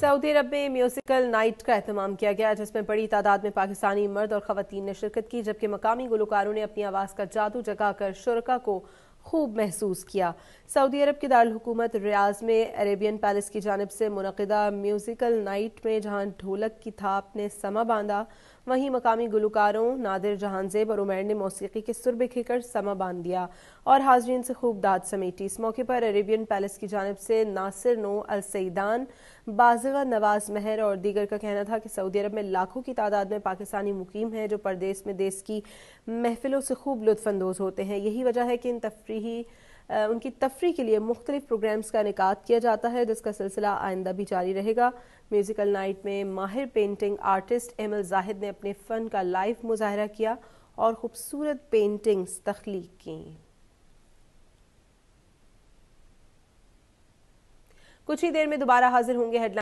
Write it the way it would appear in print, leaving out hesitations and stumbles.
Saudi अरब में musical night का एहतमाम किया गया, जिसमें बड़ी तादाद में पाकिस्तानी मर्द और खवातीन ने शिरकत की, जबकि मकामी गुलकारों ने अपनी आवाज़ का जादू जगाकर शुरका को खूब महसूस किया। सऊदी अरब के दारुल हुकूमत रियाज में अरेबियन पैलेस की जानिब से मुनक़िदा म्यूजिकल नाइट में जहां ढोलक की थाप ने समा बांधा, वहीं मकामी गुलकारों नादिर जहांजेब और उमैर ने मौसीकी के सुर बिखेकर समा बांध दिया और हाजरीन से खूब दाद समेटी। इस मौके पर अरेबियन पैलेस की जानिब से नासिर नो अल सईदान, बाज़िगा नवाज महर और दीगर का कहना था कि सऊदी अरब में लाखों की तादाद में पाकिस्तानी मुकीम हैं जो परदेश में देश की महफिलों से खूब लुत्फ़अंदोज़ होते हैं। यही वजह है कि उनकी तफरीह के लिए मुख्तलिफ प्रोग्राम्स का इनेकाद किया जाता है, जिसका सिलसिला आइंदा भी जारी रहेगा। म्यूजिकल नाइट में माहिर पेंटिंग आर्टिस्ट एमल जाहिद ने अपने फ़न का लाइव मुजाहरा किया और खूबसूरत पेंटिंग्स तख्लीक की। कुछ ही देर में दोबारा हाजिर होंगे हेडलाइन